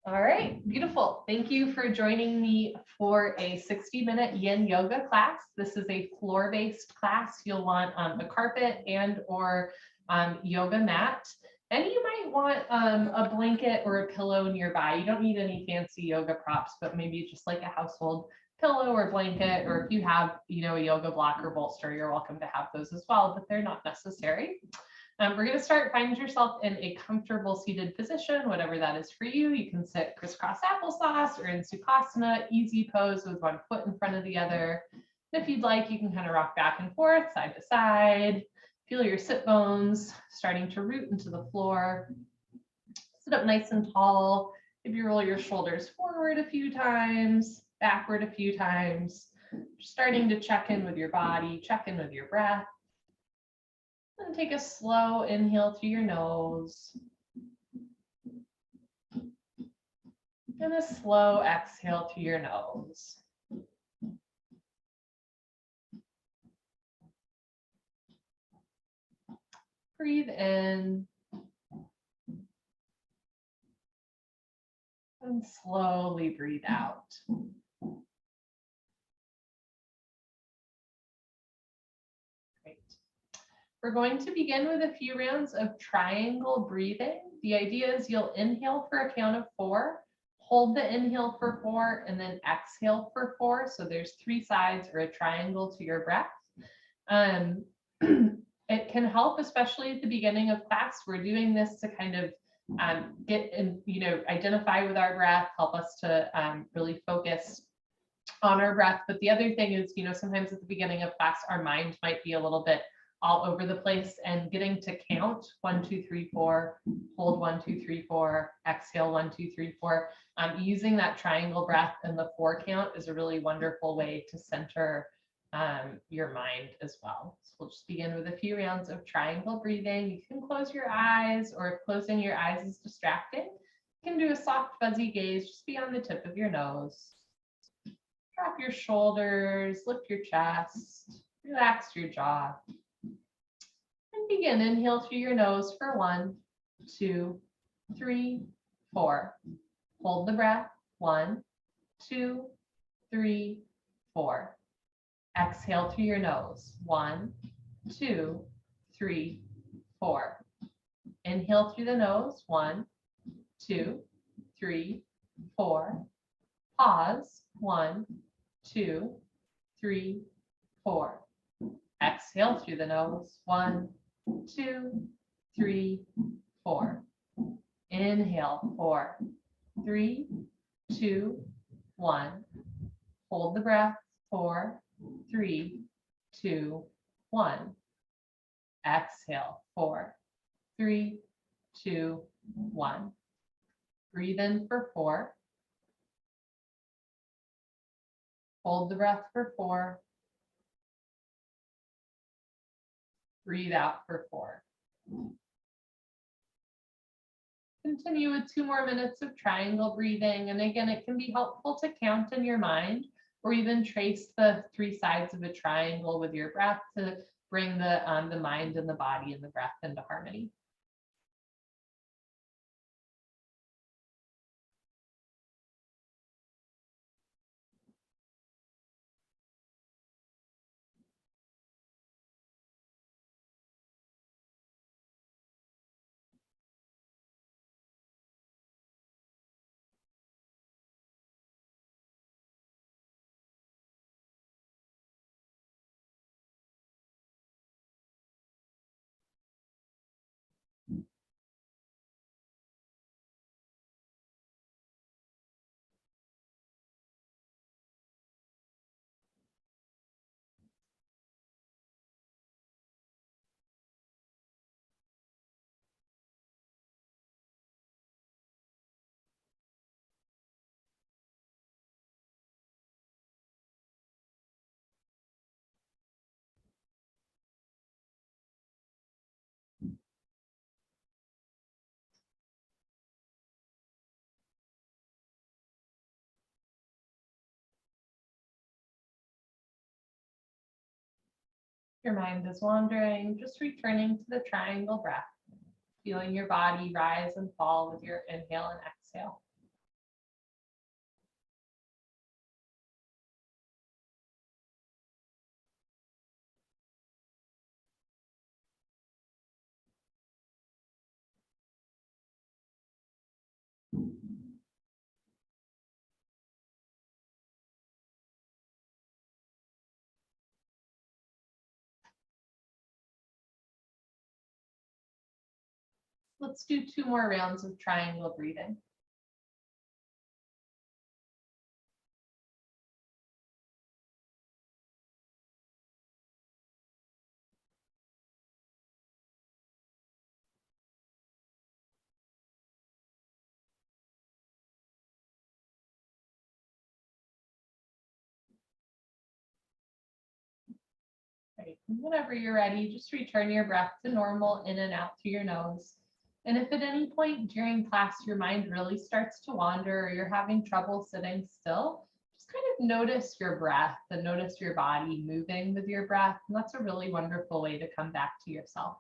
All right, beautiful. Thank you for joining me for a 60-minute Yin Yoga class. This is a floor-based class. You'll want a carpet and or yoga mat. And you might want a blanket or a pillow nearby. You don't need any fancy yoga props, but maybe just like a household pillow or blanket, or if you have, a yoga block or bolster, you're welcome to have those as well, but they're not necessary. We're going to start. Find yourself in a comfortable seated position, whatever that is for you. You can sit crisscross applesauce or in Sukhasana, easy pose with one foot in front of the other. And if you'd like, you can kind of rock back and forth, side to side. Feel your sit bones starting to root into the floor. Sit up nice and tall. Maybe roll your shoulders forward a few times, backward a few times. Starting to check in with your body, check in with your breath. And take a slow inhale through your nose. And a slow exhale through your nose. Breathe in. And slowly breathe out. We're going to begin with a few rounds of triangle breathing. The idea is you'll inhale for a count of 4, hold the inhale for 4, and then exhale for 4. So there's 3 sides or a triangle to your breath. It can help, especially at the beginning of class. We're doing this to kind of get in, identify with our breath, help us to really focus on our breath. But the other thing is, sometimes at the beginning of class, our mind might be a little bit all over the place, and getting to count 1, 2, 3, 4, hold 1, 2, 3, 4, exhale 1, 2, 3, 4. Using that triangle breath and the 4 count is a really wonderful way to center your mind as well. So we'll just begin with a few rounds of triangle breathing. You can close your eyes, or if closing your eyes is distracting, you can do a soft fuzzy gaze, just be on the tip of your nose. Drop your shoulders, lift your chest, relax your jaw. And begin. Inhale through your nose for 1, 2, 3, 4. Hold the breath. 1, 2, 3, 4. Exhale through your nose. 1, 2, 3, 4. Inhale through the nose. 1, 2, 3, 4. Pause. 1, 2, 3, 4. Exhale through the nose. 1, 2, 3, 4. Inhale. 4, 3, 2, 1. Hold the breath. 4, 3, 2, 1. Exhale. 4, 3, 2, 1. Breathe in for 4. Hold the breath for 4. Breathe out for 4. Continue with 2 more minutes of triangle breathing. And again, it can be helpful to count in your mind, or even trace the 3 sides of a triangle with your breath to bring the mind and the body and the breath into harmony. Your mind is wandering, just returning to the triangle breath, feeling your body rise and fall with your inhale and exhale. Let's do 2 more rounds of triangle breathing. Right. Whenever you're ready, just return your breath to normal in and out through your nose. And if at any point during class your mind really starts to wander or you're having trouble sitting still, just kind of notice your breath and notice your body moving with your breath. And that's a really wonderful way to come back to yourself.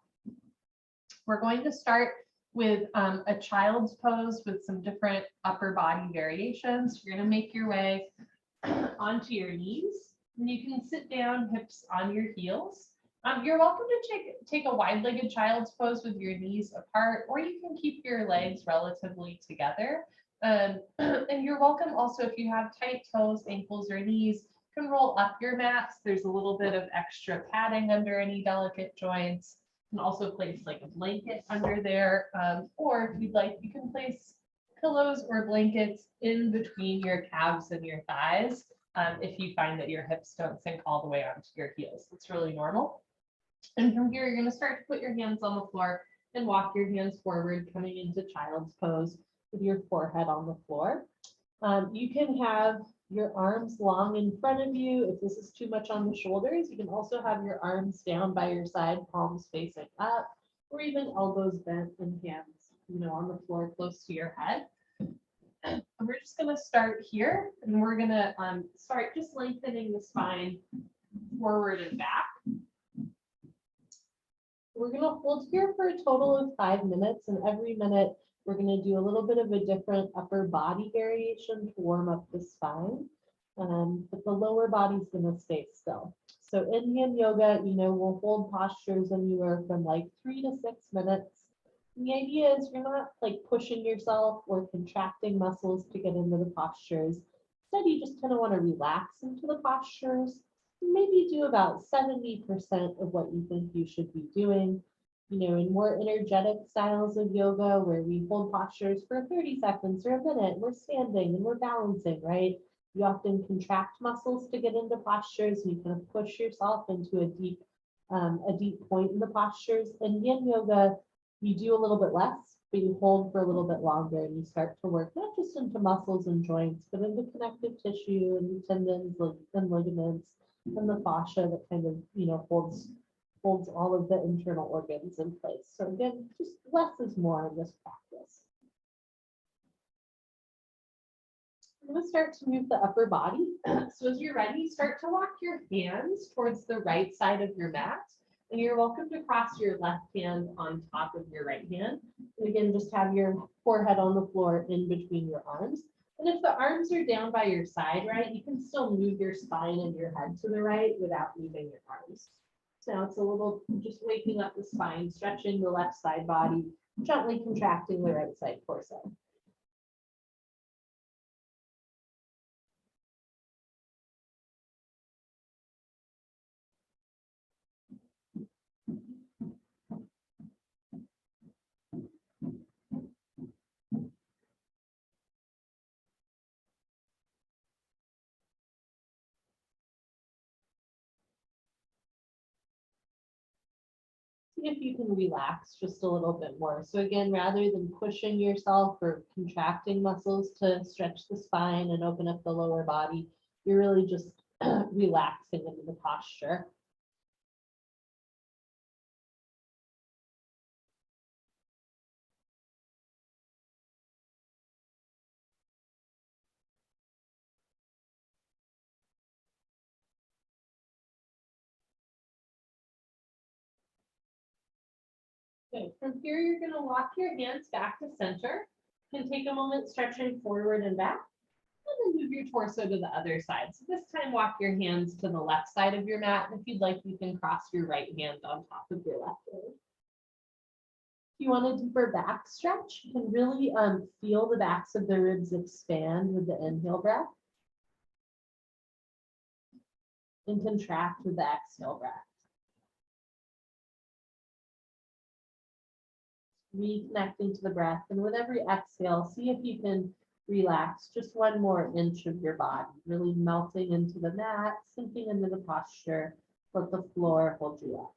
We're going to start with a child's pose with some different upper body variations. You're going to make your way onto your knees. And you can sit down, hips on your heels. You're welcome to take a wide-legged child's pose with your knees apart, or you can keep your legs relatively together. And you're welcome also, if you have tight toes, ankles, or knees, you can roll up your mats. There's a little bit of extra padding under any delicate joints. You can also place like a blanket under there, or if you'd like, you can place pillows or blankets in between your calves and your thighs. If you find that your hips don't sink all the way onto your heels. It's really normal. And from here, you're going to start to put your hands on the floor and walk your hands forward, coming into child's pose with your forehead on the floor. You can have your arms long in front of you. If this is too much on the shoulders, you can also have your arms down by your side, palms facing up, or even elbows bent and hands, on the floor close to your head. And we're just going to start here, and we're going to start just lengthening the spine forward and back. We're going to hold here for a total of 5 minutes, and every minute we're going to do a little bit of a different upper body variation to warm up the spine, but the lower body's going to stay still. So in Yin Yoga, we'll hold postures anywhere from like 3 to 6 minutes. And the idea is you're not like pushing yourself or contracting muscles to get into the postures. Instead, you just kind of want to relax into the postures. Maybe do about 70% of what you think you should be doing. In more energetic styles of yoga where we hold postures for 30 seconds or a minute, we're standing and we're balancing, right? You often contract muscles to get into postures, and you kind of push yourself into a deep point in the postures. In Yin Yoga, you do a little bit less, but you hold for a little bit longer, and you start to work not just into muscles and joints, but into connective tissue and tendons and ligaments and the fascia that kind of, holds all of the internal organs in place. So again, just less is more in this practice. I'm going to start to move the upper body. So as you're ready, start to walk your hands towards the right side of your mat. And you're welcome to cross your left hand on top of your right hand. And again, just have your forehead on the floor in between your arms. And if the arms are down by your side, right, you can still move your spine and your head to the right without moving your arms. So now it's a little, just waking up the spine, stretching the left side body, gently contracting the right side torso. If you can relax just a little bit more. So again, rather than pushing yourself or contracting muscles to stretch the spine and open up the lower body, you're really just relaxing into the posture. Okay, from here, you're going to walk your hands back to center. You can take a moment stretching forward and back, and then move your torso to the other side. So this time, walk your hands to the left side of your mat. And if you'd like, you can cross your right hand on top of your left hand. If you want a deeper back stretch, you can really feel the backs of the ribs expand with the inhale breath and contract with the exhale breath. reconnecting to the breath. And with every exhale, see if you can relax just 1 more inch of your body, really melting into the mat, sinking into the posture. Let the floor hold you up.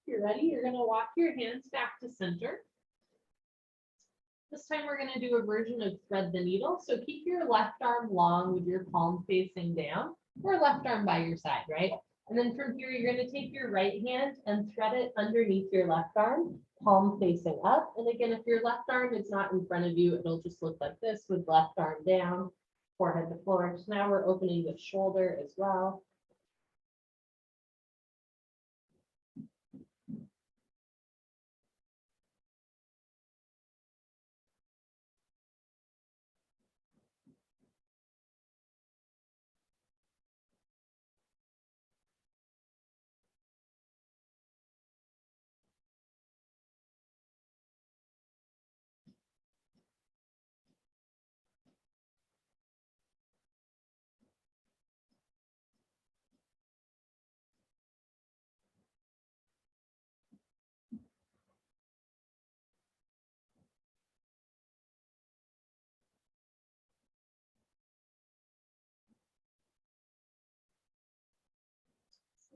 If you're ready, you're going to walk your hands back to center. This time we're going to do a version of thread the needle. So keep your left arm long with your palm facing down, or left arm by your side, right? And then from here, you're going to take your right hand and thread it underneath your left arm, palm facing up. And again, if your left arm is not in front of you, it'll just look like this with left arm down, forehead to floor. So now we're opening the shoulder as well.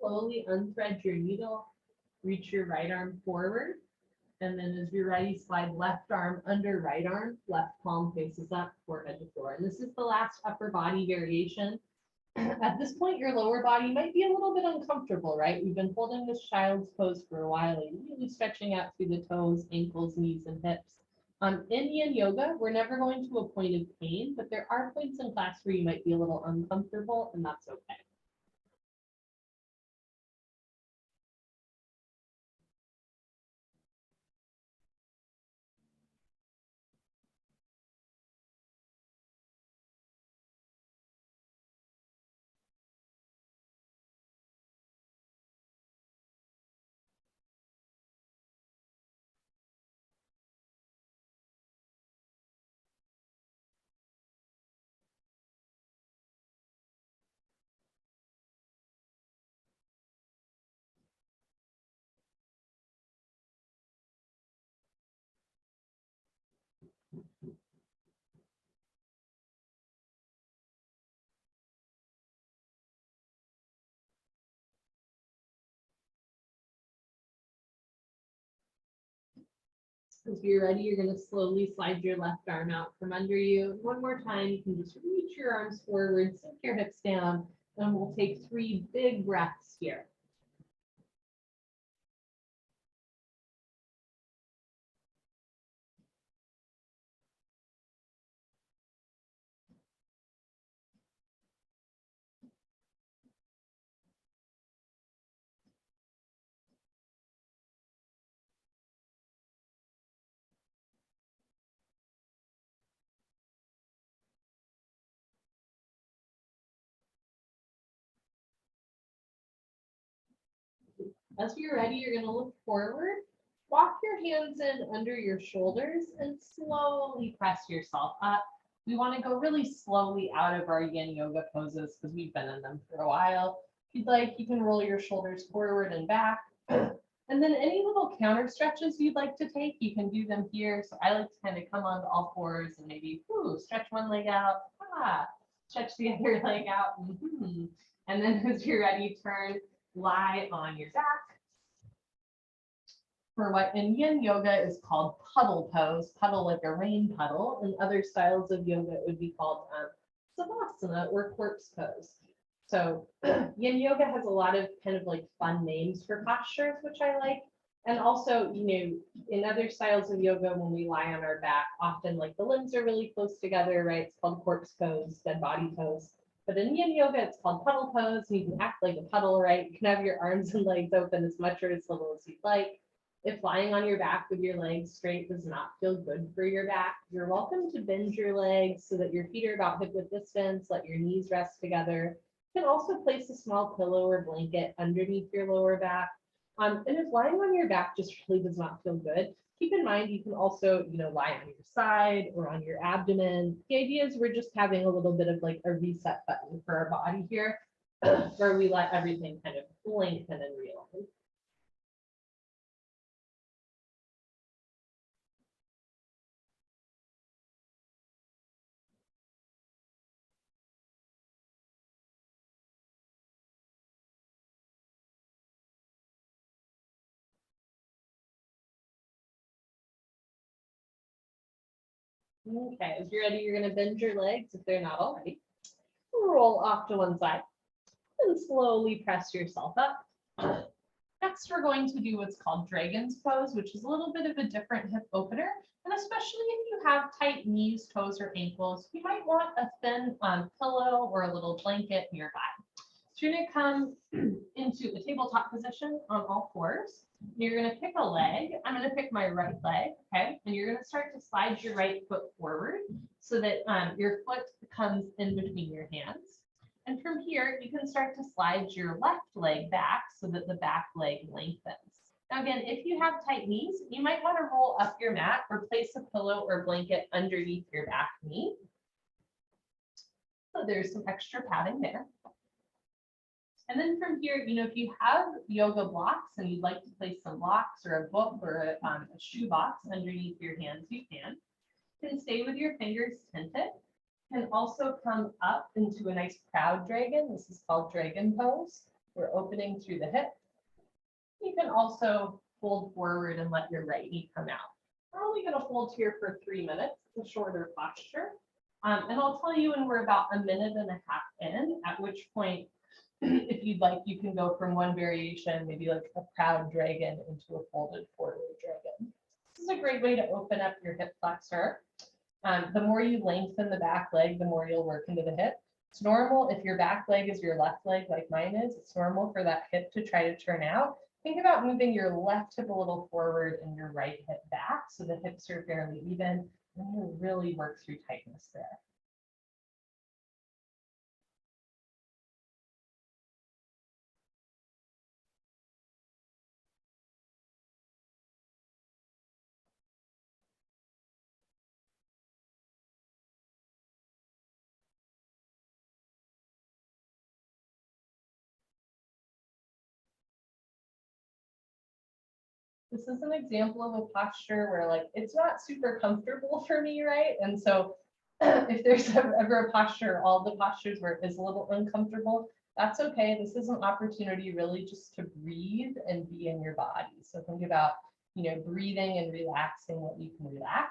Slowly unthread your needle, reach your right arm forward, and then as you're ready, slide left arm under right arm, left palm faces up, forehead to floor. And this is the last upper body variation. At this point, your lower body might be a little bit uncomfortable, right? We've been holding this child's pose for a while, really stretching out through the toes, ankles, knees, and hips. In Yin Yoga, we're never going to a point of pain, but there are points in class where you might be a little uncomfortable, and that's okay. If you're ready, you're going to slowly slide your left arm out from under you. One more time, you can just reach your arms forward, sink your hips down, and we'll take 3 big breaths here. As you're ready, you're going to look forward, walk your hands in under your shoulders, and slowly press yourself up. We want to go really slowly out of our Yin Yoga poses because we've been in them for a while. If you'd like, you can roll your shoulders forward and back. And then any little counter stretches you'd like to take, you can do them here. So I like to kind of come onto all fours and maybe stretch one leg out, stretch the other leg out. And then as you're ready, turn, lie on your back. For what in Yin Yoga is called Puddle Pose, puddle like a rain puddle. In other styles of yoga, it would be called Savasana or corpse pose. So Yin Yoga has a lot of kind of like fun names for postures, which I like. And also, in other styles of yoga, when we lie on our back, often like the limbs are really close together, right? It's called corpse pose, dead body pose. But in Yin Yoga, it's called puddle pose. And you can act like a puddle, right? You can have your arms and legs open as much or as little as you'd like. If lying on your back with your legs straight does not feel good for your back, you're welcome to bend your legs so that your feet are about hip width distance. Let your knees rest together. You can also place a small pillow or blanket underneath your lower back. And if lying on your back just really does not feel good, keep in mind you can also, lie on your side or on your abdomen. The idea is we're just having a little bit of like a reset button for our body here, where we let everything kind of lengthen and realign. Okay, as you're ready, you're going to bend your legs if they're not already. Roll off to one side and slowly press yourself up. Next, we're going to do what's called Dragon's Pose, which is a little bit of a different hip opener. And especially if you have tight knees, toes, or ankles, you might want a thin pillow or a little blanket nearby. So you're going to come into a tabletop position on all fours. You're going to pick a leg. I'm going to pick my right leg, okay? And you're going to start to slide your right foot forward so that your foot comes in between your hands. And from here, you can start to slide your left leg back so that the back leg lengthens. Now again, if you have tight knees, you might want to roll up your mat or place a pillow or blanket underneath your back knee. So there's some extra padding there. And then from here, if you have yoga blocks and you'd like to place some blocks or a book or a shoe box underneath your hands, you can. You can stay with your fingers tinted. Can also come up into a nice proud dragon. This is called Dragon Pose. We're opening through the hip. You can also fold forward and let your right knee come out. We're only going to hold here for 3 minutes. It's a shorter posture. And I'll tell you when we're about a minute and a half in, at which point, if you'd like, you can go from one variation, maybe like a proud dragon, into a folded forward dragon. This is a great way to open up your hip flexor. The more you lengthen the back leg, the more you'll work into the hip. It's normal if your back leg is your left leg like mine is, it's normal for that hip to try to turn out. Think about moving your left hip a little forward and your right hip back so the hips are fairly even, and you really work through tightness there. This is an example of a posture where like it's not super comfortable for me, right? And so if there's ever a posture, all the postures where it is a little uncomfortable, that's okay. This is an opportunity really just to breathe and be in your body. So think about, breathing and relaxing what you can relax.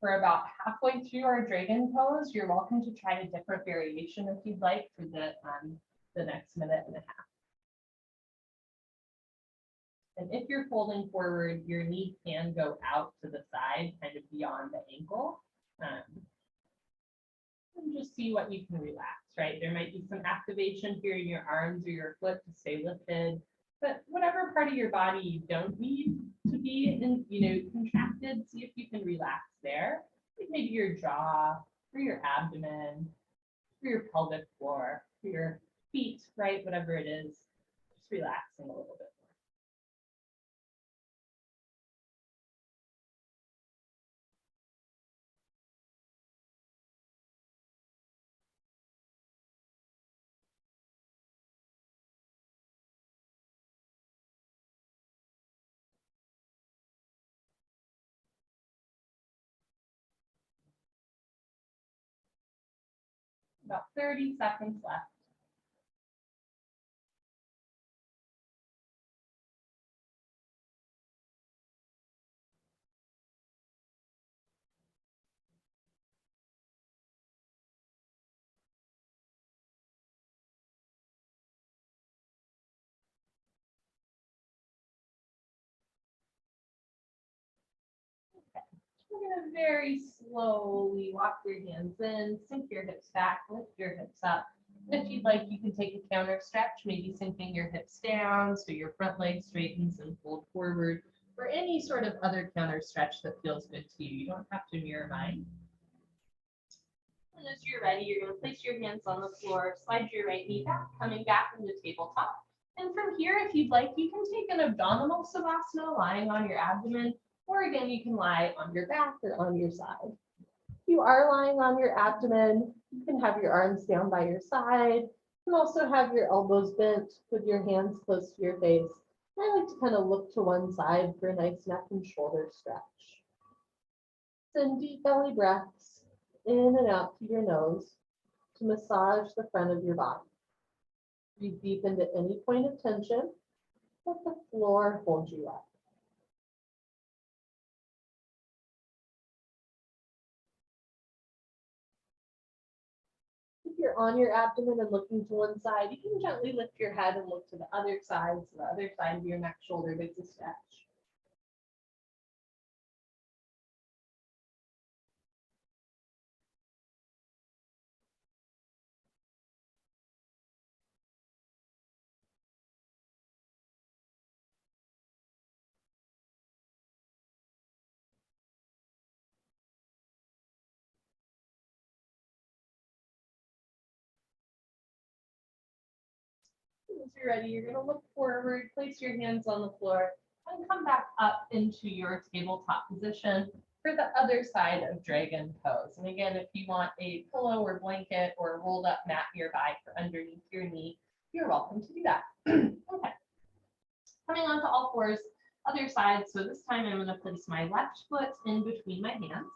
We're about halfway through our dragon pose. You're welcome to try a different variation if you'd like for the next minute and a half. And if you're folding forward, your knee can go out to the side, kind of beyond the ankle. And just see what you can relax, right? There might be some activation here in your arms or your foot to stay lifted, but whatever part of your body you don't need to be contracted, see if you can relax there. Like maybe your jaw, or your abdomen, or your pelvic floor, or your feet, right? Whatever it is, just relaxing a little bit. About 30 seconds left. You're gonna very slowly walk your hands in, sink your hips back, lift your hips up. And if you'd like, you can take a counter stretch, maybe sinking your hips down so your front leg straightens and fold forward, or any sort of other counter stretch that feels good to you. You don't have to mirror mine. And as you're ready, you're going to place your hands on the floor, slide your right knee back, coming back into tabletop. And from here, if you'd like, you can take an abdominal savasana lying on your abdomen, or again, you can lie on your back or on your side. If you are lying on your abdomen, you can have your arms down by your side. You can also have your elbows bent with your hands close to your face. I like to kind of look to one side for a nice neck and shoulder stretch. Send deep belly breaths in and out to your nose to massage the front of your body. Breathe deep into any point of tension. Let the floor hold you up. If you're on your abdomen and looking to one side, you can gently lift your head and look to the other side, so the other side of your neck shoulder gets a stretch. As you're ready, you're going to look forward, place your hands on the floor, and come back up into your tabletop position for the other side of dragon pose. And again, if you want a pillow or blanket or a rolled up mat nearby for underneath your knee, you're welcome to do that. Okay. Coming onto all fours, other side. So this time I'm going to place my left foot in between my hands,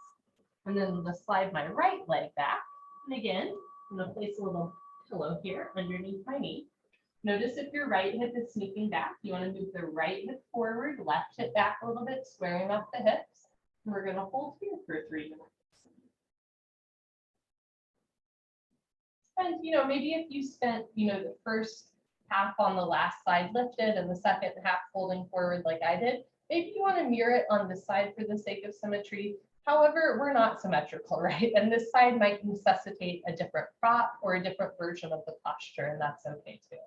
and then I'm going to slide my right leg back. And again, I'm going to place a little pillow here underneath my knee. Notice if your right hip is sneaking back, you want to move the right hip forward, left hip back a little bit, squaring up the hips. And we're going to hold here for 3 minutes. And, maybe if you spent, the first half on the last side lifted and the second half folding forward like I did, maybe you want to mirror it on this side for the sake of symmetry. However, we're not symmetrical, right? And this side might necessitate a different prop or a different version of the posture, and that's okay too.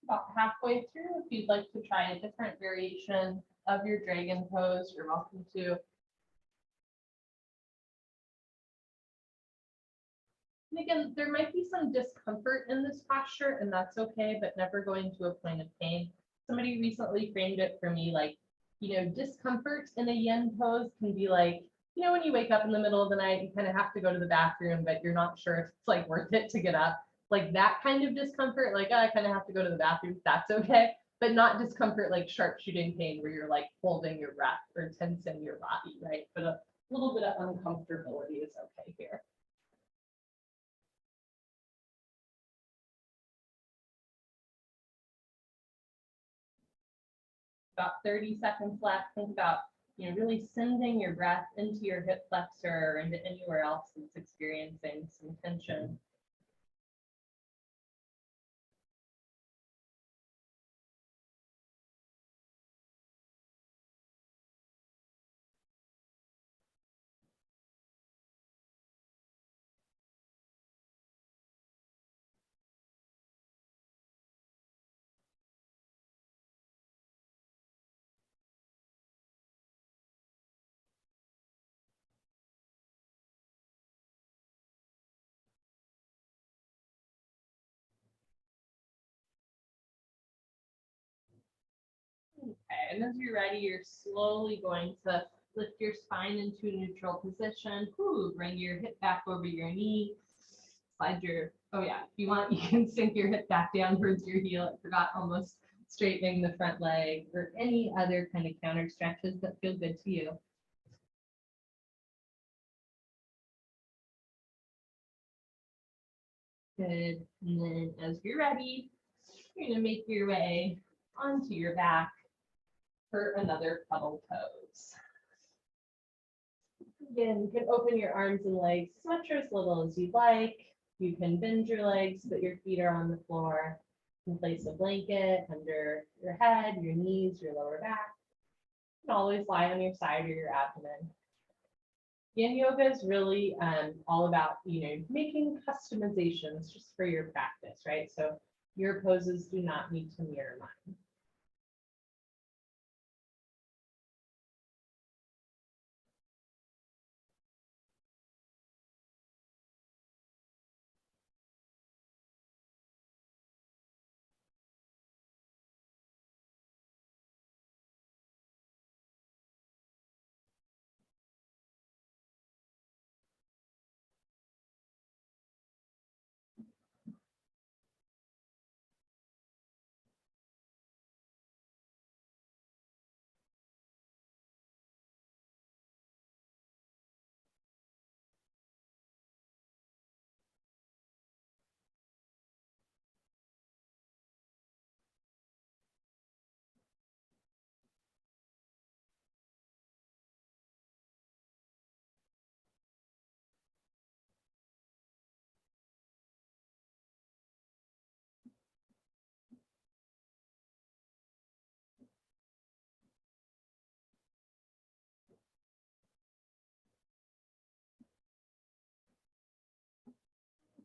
About halfway through, if you'd like to try a different variation of your dragon pose, you're welcome to. And again, there might be some discomfort in this posture, and that's okay, but never going to a point of pain. Somebody recently framed it for me like, discomfort in a yin pose can be like, when you wake up in the middle of the night, you kind of have to go to the bathroom, but you're not sure if it's like worth it to get up. Like that kind of discomfort, like, oh, I kind of have to go to the bathroom, that's okay. But not discomfort like sharp shooting pain where you're like holding your breath or tensing your body, right? But a little bit of uncomfortability is okay here. About 30 seconds left. Think about, really sending your breath into your hip flexor or into anywhere else that's experiencing some tension. and as you're ready, you're slowly going to lift your spine into a neutral position. Ooh, bring your hip back over your knee. Slide your, oh yeah, if you want, you can sink your hip back down towards your heel. I forgot, almost straightening the front leg, or any other kind of counter stretches that feel good to you. Good. And then as you're ready, you're going to make your way onto your back for another puddle pose. Again, you can open your arms and legs as much or as little as you'd like. You can bend your legs so that your feet are on the floor. You can place a blanket under your head, your knees, your lower back. You can always lie on your side or your abdomen. Yin Yoga is really all about, making customizations just for your practice, right? So your poses do not need to mirror mine.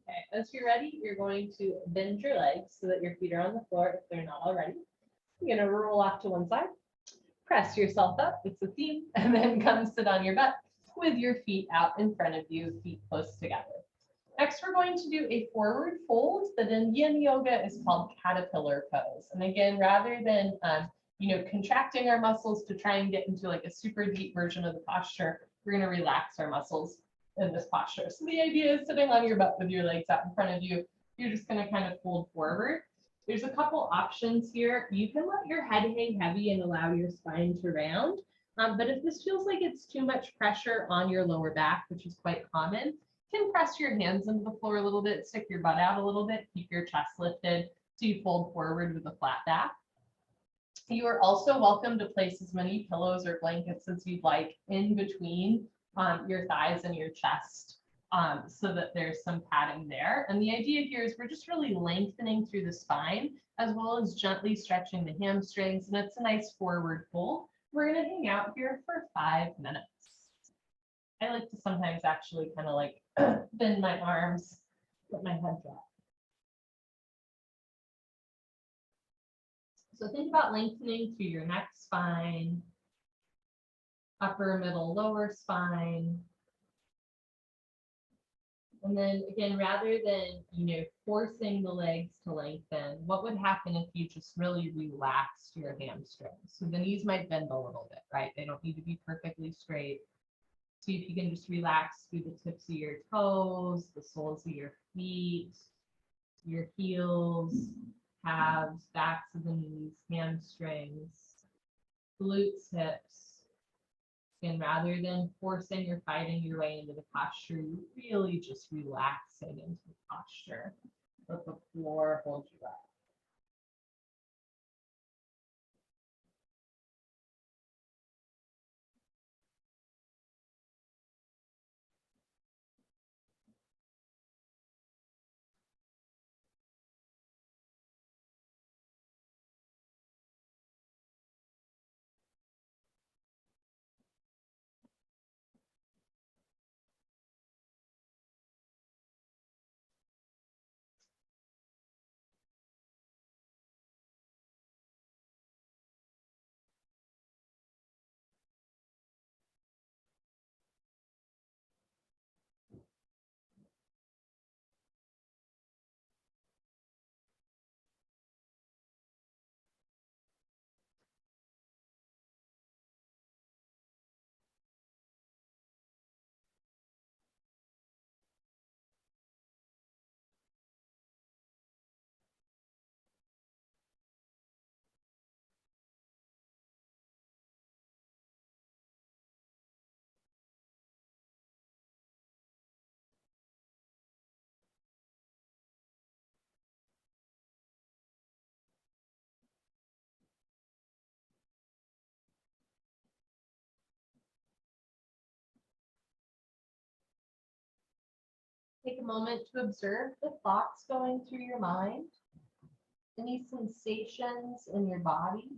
Okay, as you're ready, you're going to bend your legs so that your feet are on the floor if they're not already. You're going to roll off to one side, press yourself up, it's a theme, and then come sit on your butt with your feet out in front of you, feet close together. Next, we're going to do a forward fold that in Yin Yoga is called caterpillar pose. And again, rather than contracting our muscles to try and get into like a super deep version of the posture, we're going to relax our muscles in this posture. So the idea is sitting on your butt with your legs out in front of you. You're just going to kind of fold forward. There's a couple options here. You can let your head hang heavy and allow your spine to round. But if this feels like it's too much pressure on your lower back, which is quite common, you can press your hands into the floor a little bit, stick your butt out a little bit, keep your chest lifted so you fold forward with a flat back. You are also welcome to place as many pillows or blankets as you'd like in between your thighs and your chest so that there's some padding there. And the idea here is we're just really lengthening through the spine as well as gently stretching the hamstrings. And it's a nice forward fold. We're going to hang out here for 5 minutes. I like to sometimes actually kind of like bend my arms, let my head drop. So think about lengthening through your neck spine, upper, middle, lower spine. And then again, rather than, forcing the legs to lengthen, what would happen if you just really relaxed your hamstrings? So the knees might bend a little bit, right? They don't need to be perfectly straight. See if you can just relax through the tips of your toes, the soles of your feet, your heels, calves, backs of the knees, hamstrings, glutes, hips. And rather than forcing or fighting your way into the posture, you're really just relaxing into the posture. Let the floor hold you up. Take a moment to observe the thoughts going through your mind, any sensations in your body.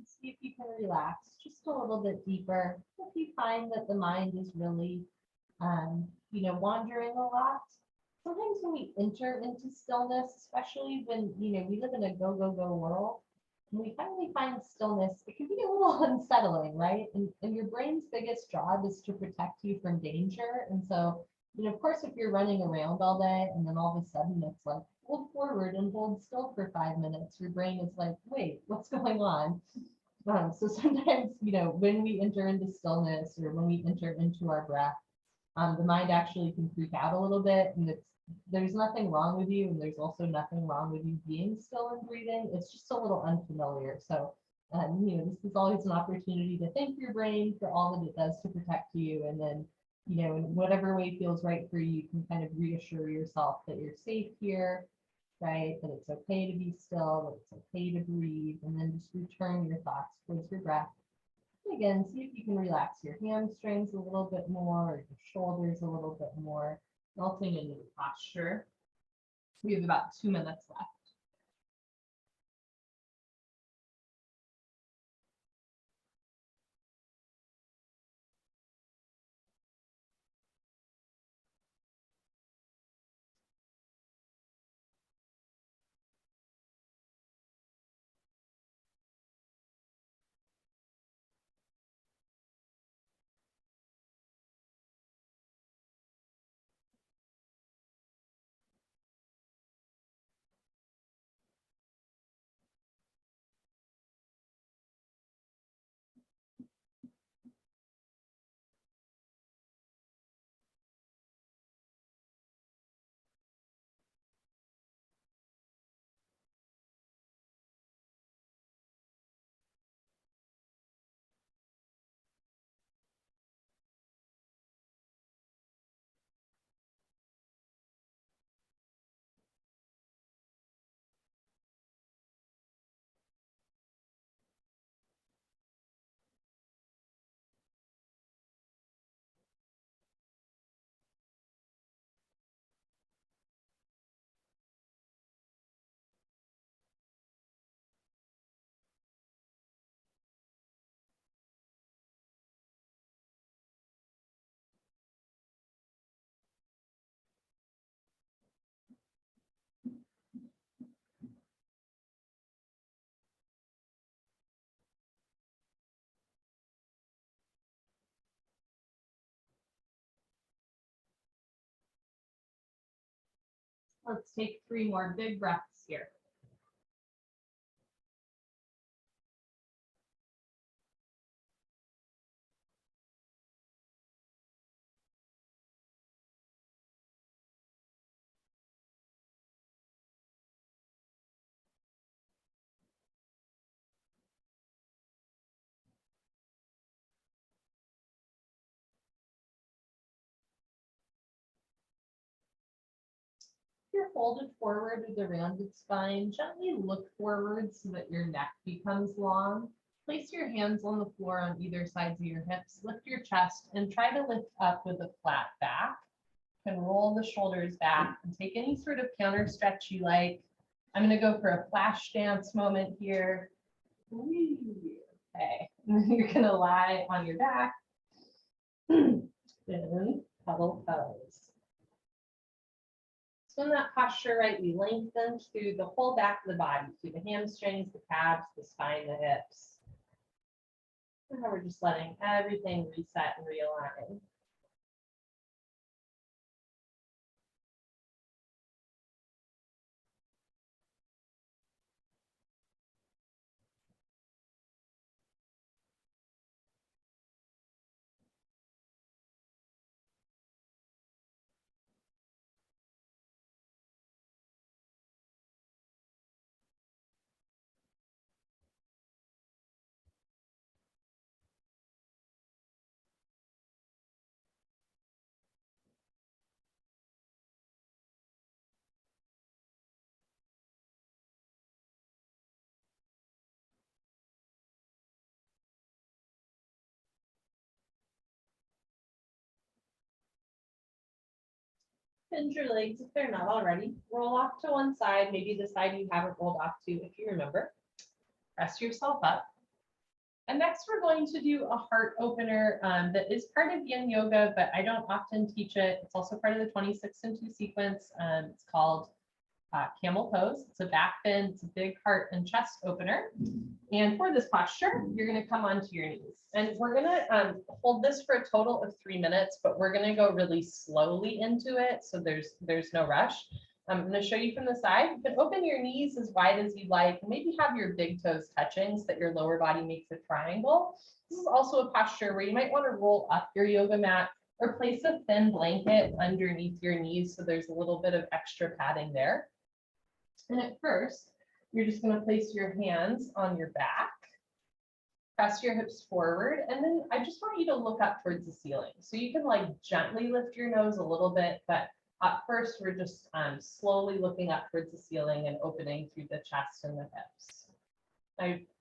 See if you can relax just a little bit deeper. If you find that the mind is really, wandering a lot, sometimes when we enter into stillness, especially when, we live in a go, go, go world, when we finally find stillness, it can be a little unsettling, right? And your brain's biggest job is to protect you from danger. And so, of course, if you're running around all day and then all of a sudden it's like, hold forward and hold still for 5 minutes, your brain is like, wait, what's going on? So sometimes, when we enter into stillness or when we enter into our breath, the mind actually can freak out a little bit, and there's nothing wrong with you, and there's also nothing wrong with you being still and breathing. It's just a little unfamiliar. So, this is always an opportunity to thank your brain for all that it does to protect you, and then, in whatever way feels right for you, you can kind of reassure yourself that you're safe here, right? That it's okay to be still, that it's okay to breathe, and then just return your thoughts towards your breath. Again, see if you can relax your hamstrings a little bit more, or your shoulders a little bit more, melting into the posture. We have about 2 minutes left. Let's take 3 more big breaths here. If you're folded forward with a rounded spine, gently look forward so that your neck becomes long. Place your hands on the floor on either sides of your hips, lift your chest, and try to lift up with a flat back. You can roll the shoulders back and take any sort of counter stretch you like. I'm going to go for a flash dance moment here. Okay, and then you're going to lie on your back. Then Puddle Pose. So in that posture, right, we lengthen through the whole back of the body, through the hamstrings, the calves, the spine, the hips. And now we're just letting everything reset and realign. Bend your legs if they're not already. Roll off to one side, maybe the side you haven't rolled off to if you remember. Press yourself up. And next we're going to do a heart opener that is part of Yin Yoga, but I don't often teach it. It's also part of the 26 and 2 sequence. It's called Camel Pose. It's a back bend, it's a big heart and chest opener. And for this posture, you're going to come onto your knees. And we're going to hold this for a total of 3 minutes, but we're going to go really slowly into it. So there's no rush. I'm going to show you from the side. You can open your knees as wide as you'd like, and maybe have your big toes touching so that your lower body makes a triangle. This is also a posture where you might want to roll up your yoga mat or place a thin blanket underneath your knees so there's a little bit of extra padding there. And at first, you're just going to place your hands on your back, press your hips forward, and then I just want you to look up towards the ceiling. So you can like gently lift your nose a little bit, but at first we're just slowly looking up towards the ceiling and opening through the chest and the hips.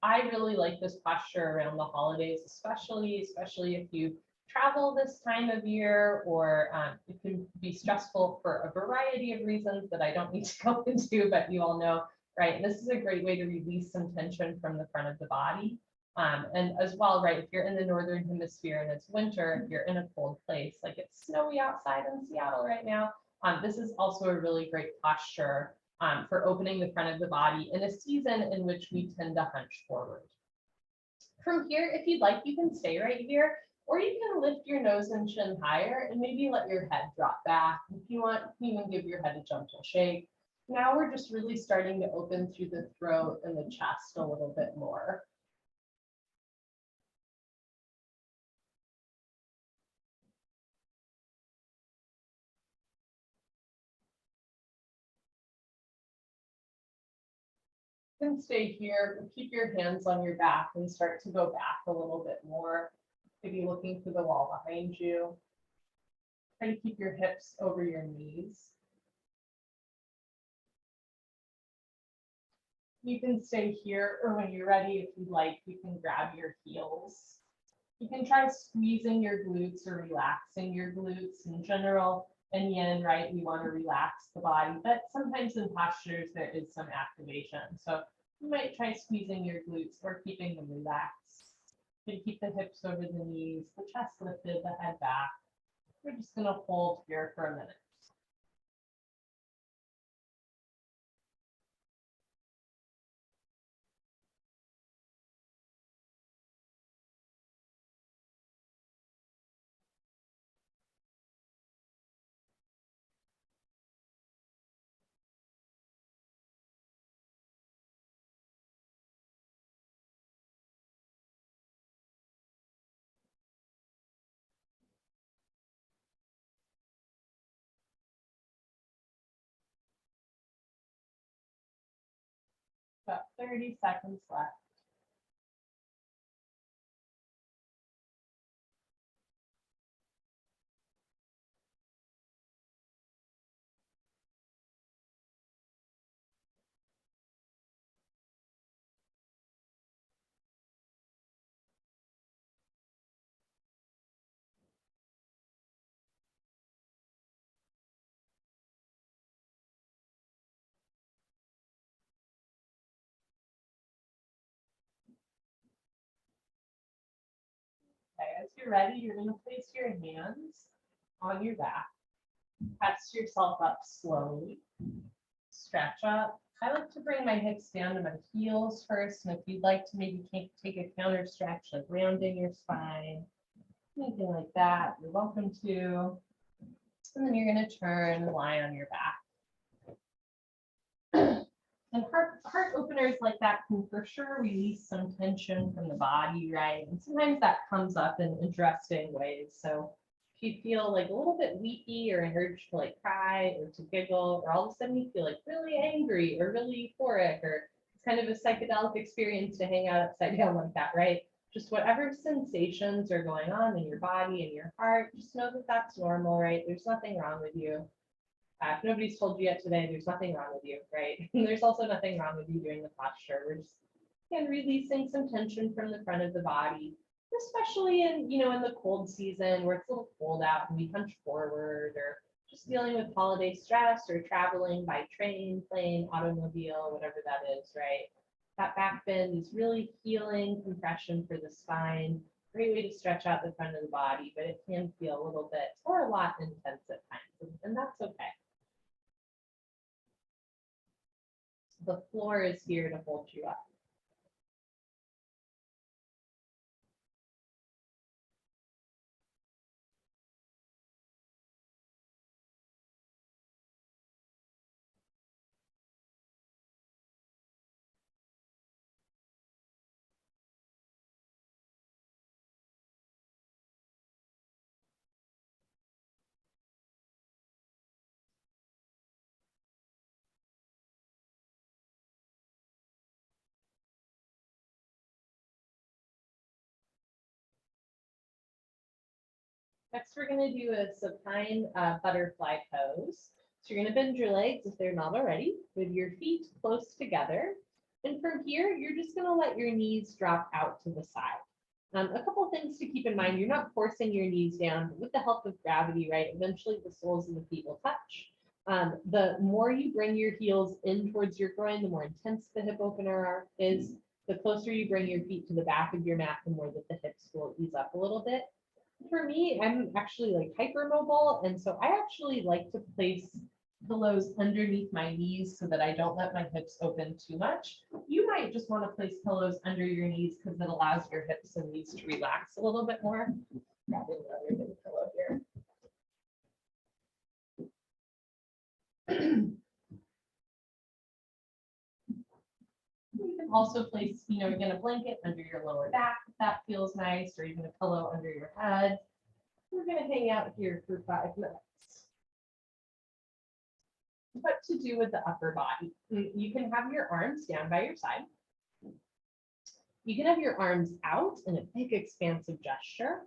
I really like this posture around the holidays, especially if you travel this time of year, or it can be stressful for a variety of reasons that I don't need to go into, but you all know, right? And this is a great way to release some tension from the front of the body. And as well, right, if you're in the Northern Hemisphere and it's winter, if you're in a cold place, like it's snowy outside in Seattle right now, this is also a really great posture for opening the front of the body in a season in which we tend to hunch forward. From here, if you'd like, you can stay right here, or you can lift your nose and chin higher and maybe let your head drop back. If you want, you can give your head a gentle shake. Now we're just really starting to open through the throat and the chest a little bit more. And stay here, keep your hands on your back and start to go back a little bit more. Maybe looking for the wall behind you. Try to keep your hips over your knees. You can stay here, or when you're ready, if you'd like, you can grab your heels. You can try squeezing your glutes or relaxing your glutes. In general, in Yin, right, we want to relax the body, but sometimes in postures there is some activation. So you might try squeezing your glutes or keeping them relaxed. You can keep the hips over the knees, the chest lifted, the head back. We're just going to hold here for a minute. About 30 seconds left. Okay, as you're ready, you're going to place your hands on your back. Press yourself up slowly. Stretch up. I like to bring my hips down to my heels first, and if you'd like to maybe take a counter stretch, like rounding your spine, anything like that, you're welcome to. And then you're going to turn and lie on your back. And heart openers like that can for sure release some tension from the body, right? And sometimes that comes up in interesting ways. So if you feel like a little bit weepy or an urge to like cry or to giggle, or all of a sudden you feel like really angry or really euphoric, or it's kind of a psychedelic experience to hang out upside down like that, right? Just whatever sensations are going on in your body and your heart, just know that that's normal, right? There's nothing wrong with you. If nobody's told you yet today, there's nothing wrong with you, right? And there's also nothing wrong with you doing the posture. We're just, again, releasing some tension from the front of the body, especially in the cold season where it's a little cold out and we hunch forward, or just dealing with holiday stress or traveling by train, plane, automobile, whatever that is, right? That back bend is really healing compression for the spine. Great way to stretch out the front of the body, but it can feel a little bit or a lot intense at times, and that's okay. The floor is here to hold you up. Next, we're going to do a supine butterfly pose. So you're going to bend your legs if they're not already, with your feet close together. And from here, you're just going to let your knees drop out to the side. A couple things to keep in mind, you're not forcing your knees down, but with the help of gravity, right, eventually the soles of the feet will touch. The more you bring your heels in towards your groin, the more intense the hip opener is. The closer you bring your feet to the back of your mat, the more that the hips will ease up a little bit. For me, I'm actually like hypermobile, and so I actually like to place pillows underneath my knees so that I don't let my hips open too much. You might just want to place pillows under your knees because it allows your hips and knees to relax a little bit more. Grabbing another big pillow here. You can also place, again, a blanket under your lower back if that feels nice, or even a pillow under your head. We're going to hang out here for 5 minutes. What to do with the upper body? You can have your arms down by your side. You can have your arms out in a big expansive gesture.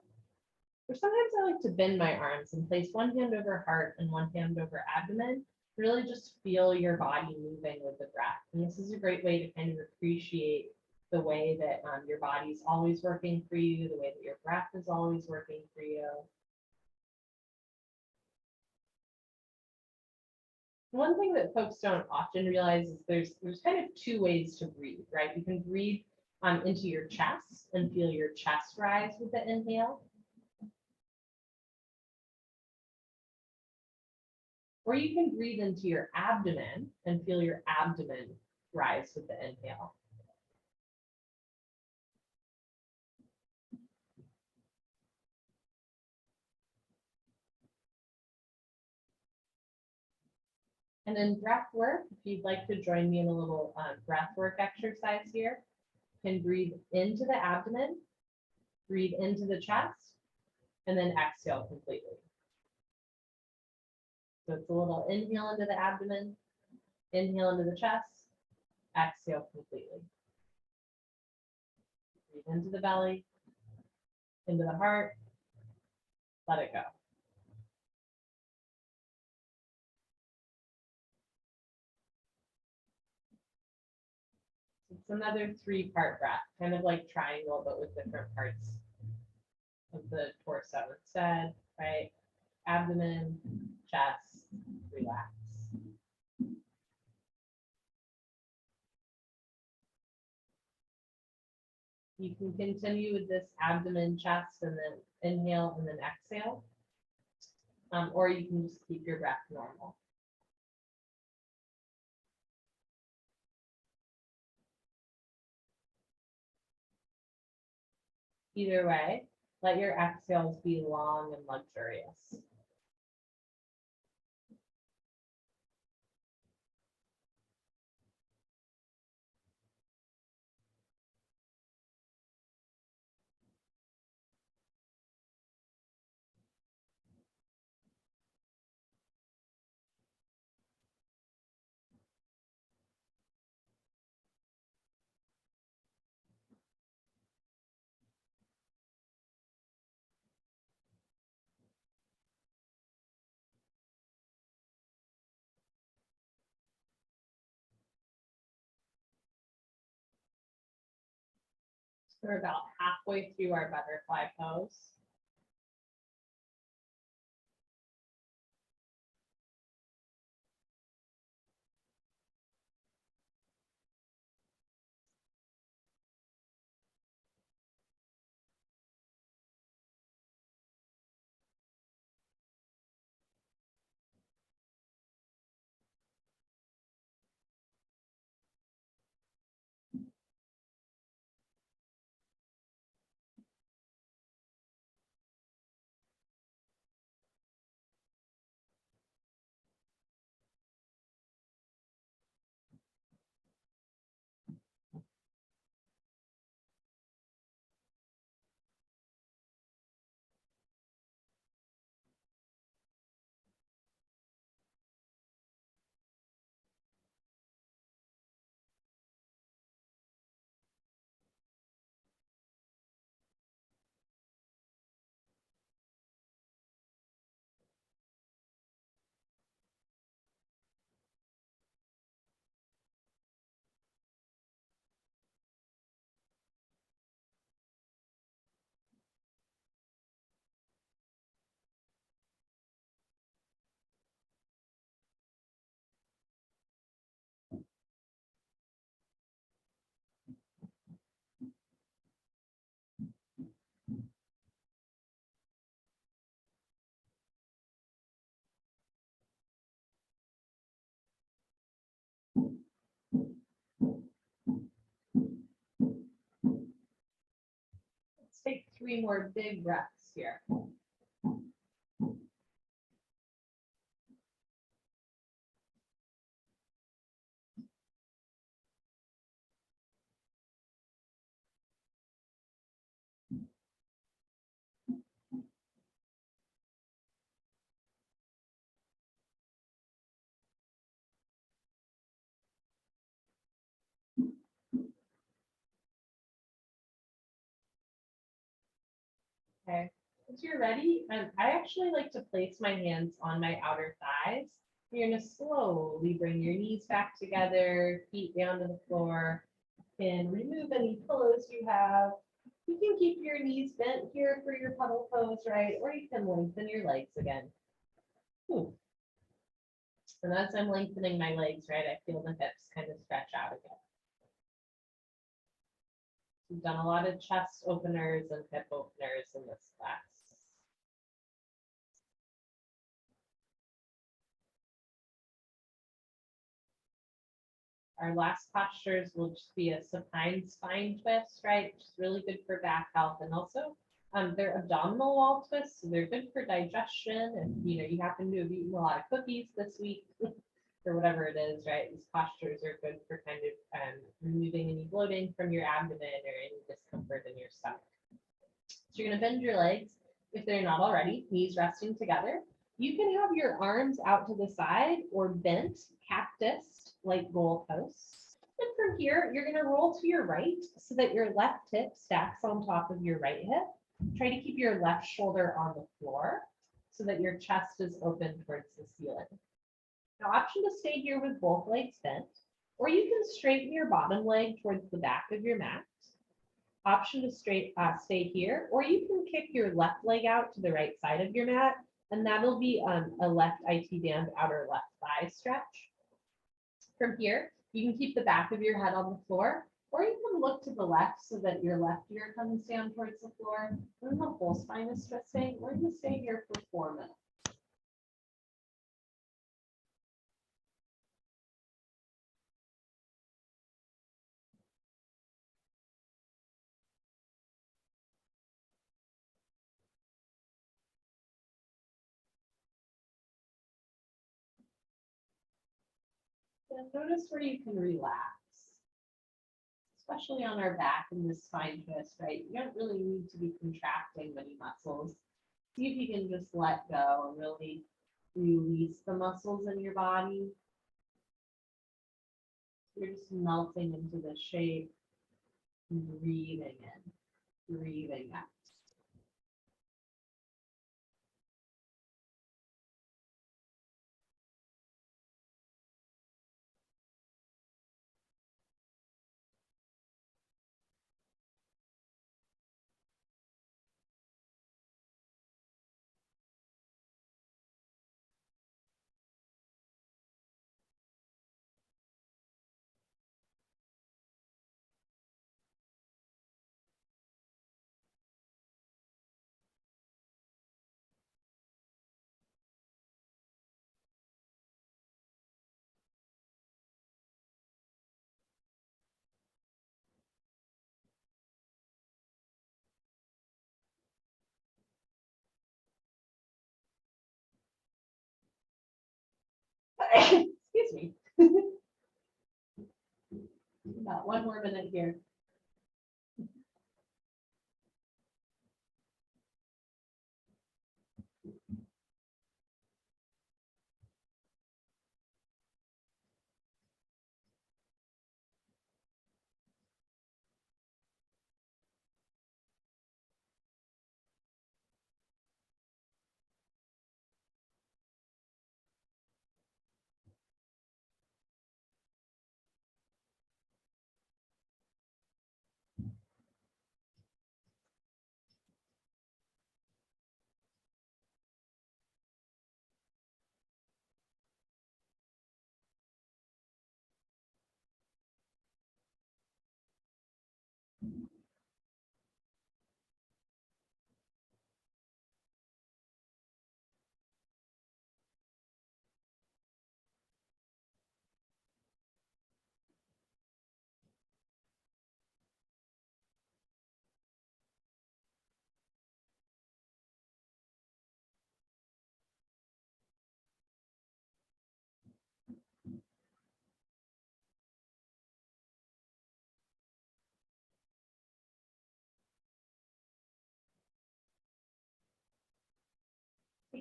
Or sometimes I like to bend my arms and place one hand over heart and one hand over abdomen. Really just feel your body moving with the breath. And this is a great way to kind of appreciate the way that your body's always working for you, the way that your breath is always working for you. One thing that folks don't often realize is there's kind of 2 ways to breathe, right? You can breathe into your chest and feel your chest rise with the inhale. Or you can breathe into your abdomen and feel your abdomen rise with the inhale. And in breath work, if you'd like to join me in a little breath work exercise here, you can breathe into the abdomen, breathe into the chest, and then exhale completely. So it's a little inhale into the abdomen, inhale into the chest, exhale completely. Breathe into the belly, into the heart, let it go. It's another 3-part breath, kind of like triangle, but with different parts of the torso instead, right? Abdomen, chest, relax. You can continue with this abdomen, chest, and then inhale and then exhale. Or you can just keep your breath normal. Either way, let your exhales be long and luxurious. We're about halfway through our butterfly pose. 3 more big breaths here. Okay, once you're ready, I actually like to place my hands on my outer thighs. You're gonna slowly bring your knees back together, feet down to the floor, and remove any pillows you have. You can keep your knees bent here for your puddle pose, right? Or you can lengthen your legs again. And as I'm lengthening my legs, right, I feel the hips kind of stretch out again. We've done a lot of chest openers and hip openers in this class. Our last postures will just be a supine spine twist, right? Which is really good for back health, and also they're abdominal wall twists, so they're good for digestion. And you happen to have eaten a lot of cookies this week, or whatever it is, right? These postures are good for kind of removing any bloating from your abdomen or any discomfort in your stomach. So you're gonna bend your legs if they're not already, knees resting together. You can have your arms out to the side or bent, cactus, like goalposts. And from here, you're gonna roll to your right so that your left hip stacks on top of your right hip. Try to keep your left shoulder on the floor so that your chest is open towards the ceiling. Now, option to stay here with both legs bent, or you can straighten your bottom leg towards the back of your mat. Option to stay here, or you can kick your left leg out to the right side of your mat, and that'll be a left IT band outer left thigh stretch. From here, you can keep the back of your head on the floor, or you can look to the left so that your left ear comes down towards the floor, and the whole spine is twisting. We're going to stay here for 4 minutes. And notice where you can relax, especially on our back in this spine twist, right? You don't really need to be contracting many muscles. See if you can just let go and really release the muscles in your body. You're just melting into the shape, breathing in, breathing out. Excuse me. About 1 more minute here.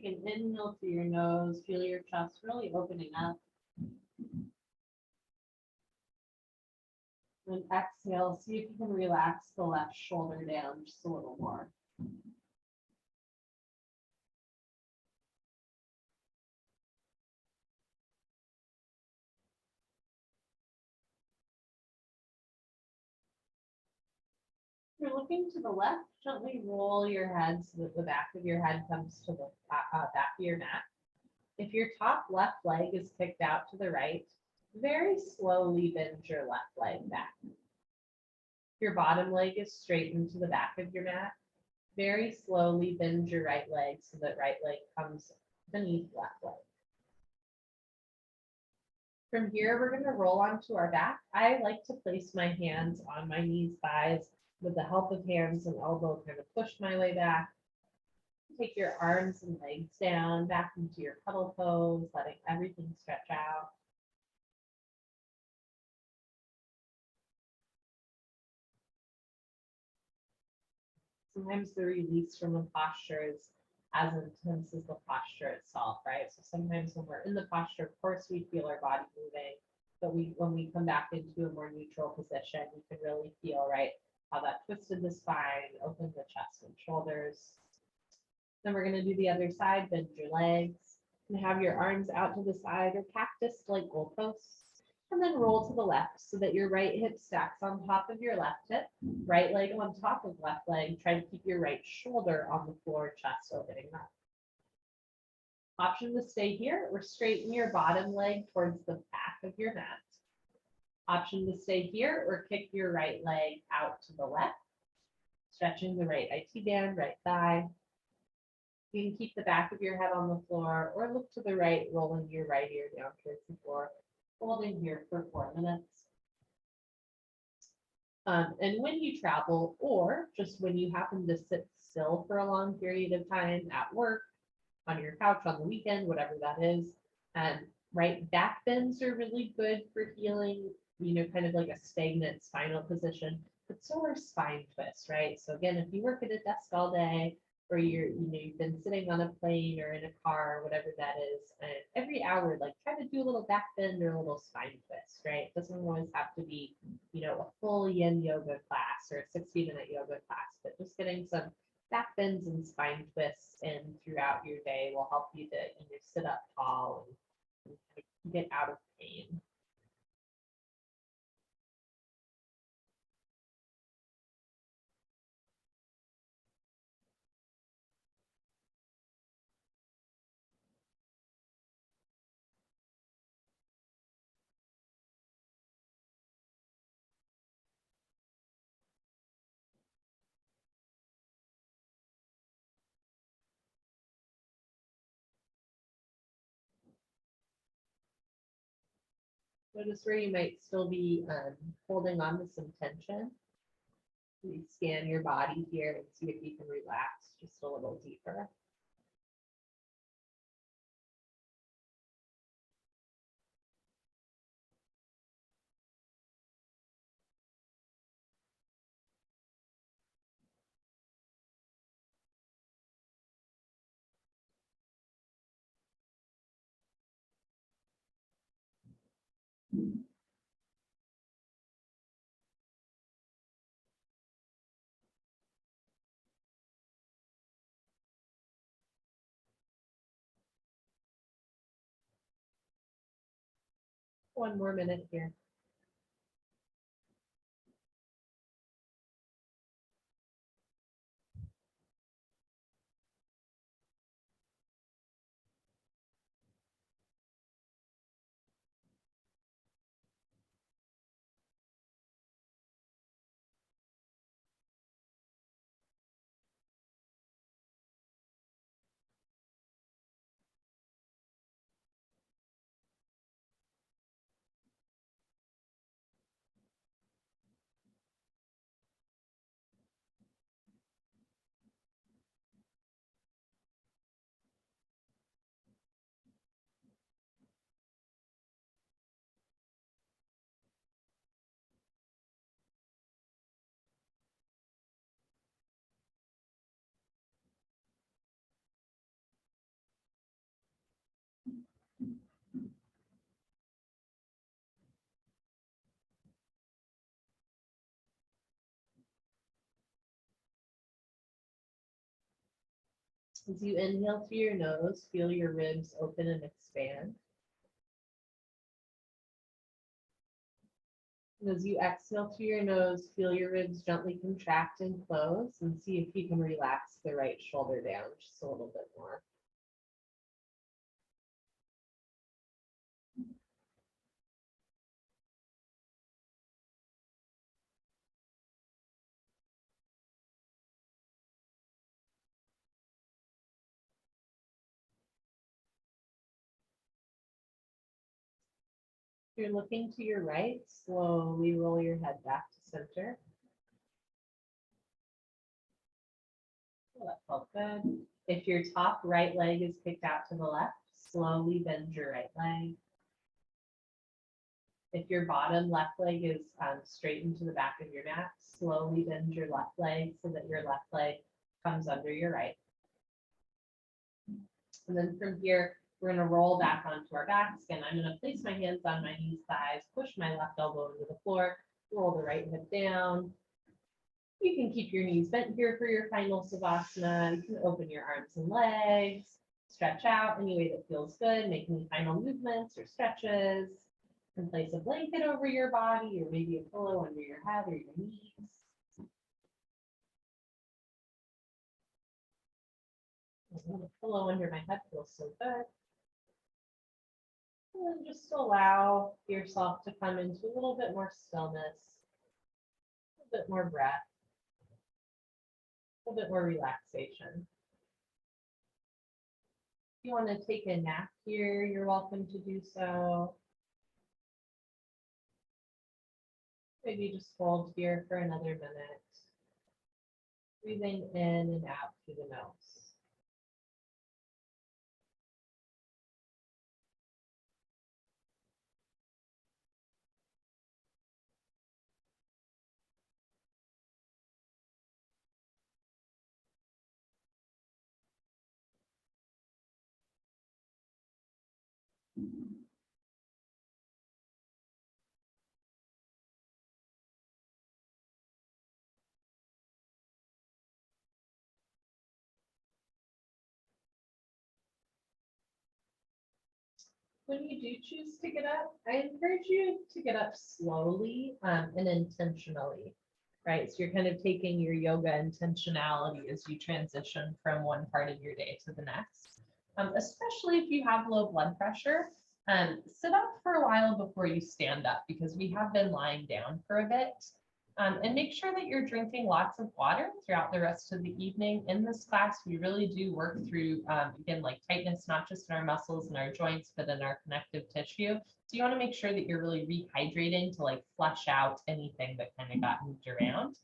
an inhale through your nose, feel your chest really opening up. And exhale, see if you can relax the left shoulder down just a little more. If you're looking to the left, gently roll your head so that the back of your head comes to the back of your mat. If your top left leg is kicked out to the right, very slowly bend your left leg back. If your bottom leg is straightened to the back of your mat, very slowly bend your right leg so that right leg comes beneath left leg. From here, we're going to roll onto our back. I like to place my hands on my knees, thighs, with the help of hands and elbow, kind of push my way back. Take your arms and legs down, back into your puddle pose, letting everything stretch out. Sometimes the release from the posture is as intense as the posture itself, right? So sometimes when we're in the posture, of course, we feel our body moving, but when we come back into a more neutral position, we can really feel, right, how that twisted the spine, opened the chest and shoulders. Then we're going to do the other side, bend your legs, and have your arms out to the side or cactus like goalposts. And then roll to the left so that your right hip stacks on top of your left hip, right leg on top of left leg. Try to keep your right shoulder on the floor, chest opening up. Option to stay here or straighten your bottom leg towards the back of your mat. Option to stay here or kick your right leg out to the left, stretching the right IT band, right thigh. You can keep the back of your head on the floor or look to the right, rolling your right ear down towards the floor. Holding here for 4 minutes. And when you travel, or just when you happen to sit still for a long period of time at work, on your couch, on the weekend, whatever that is, and right back bends are really good for healing, kind of like a stagnant spinal position, but so are spine twists, right? So again, if you work at a desk all day, or you've been sitting on a plane or in a car, or whatever that is, and every hour, like try to do a little back bend or a little spine twist, right? It doesn't always have to be, a full Yin Yoga class or a 60-minute yoga class, but just getting some back bends and spine twists in throughout your day will help you to sit up tall and get out of pain. Notice where you might still be holding on to some tension. You scan your body here and see if you can relax just a little deeper. One more minute here. As you inhale through your nose, feel your ribs open and expand. And as you exhale through your nose, feel your ribs gently contract and close, and see if you can relax the right shoulder down just a little bit more. If you're looking to your right, slowly roll your head back to center. Oh, that felt good. If your top right leg is kicked out to the left, slowly bend your right leg. If your bottom left leg is straight into the back of your mat, slowly bend your left leg so that your left leg comes under your right. And then from here, we're going to roll back onto our backs. Again, I'm going to place my hands on my knees, thighs, push my left elbow into the floor, roll the right hip down. You can keep your knees bent here for your final Savasana. You can open your arms and legs, stretch out any way that feels good, make any final movements or stretches. You can place a blanket over your body or maybe a pillow under your head or your knees. A pillow under my head feels so good. And then just allow yourself to come into a little bit more stillness, a bit more breath, a bit more relaxation. If you want to take a nap here, you're welcome to do so. Maybe just hold here for another minute. Breathing in and out through the nose. When you do choose to get up, I encourage you to get up slowly and intentionally, right? So you're kind of taking your yoga intentionality as you transition from one part of your day to the next, especially if you have low blood pressure. Sit up for a while before you stand up because we have been lying down for a bit. And make sure that you're drinking lots of water throughout the rest of the evening. In this class, we really do work through, again, like tightness, not just in our muscles and our joints, but in our connective tissue. So you want to make sure that you're really rehydrating to like flush out anything that kind of got moved around.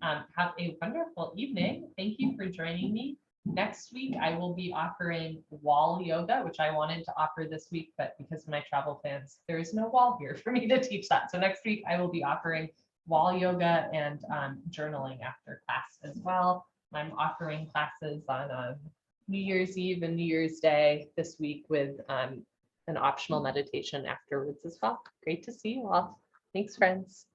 Have a wonderful evening. Thank you for joining me. Next week, I will be offering wall yoga, which I wanted to offer this week, but because of my travel plans, there is no wall here for me to teach that. So next week, I will be offering wall yoga and journaling after class as well. I'm offering classes on New Year's Eve and New Year's Day this week with an optional meditation afterwards as well. Great to see you all. Thanks, friends.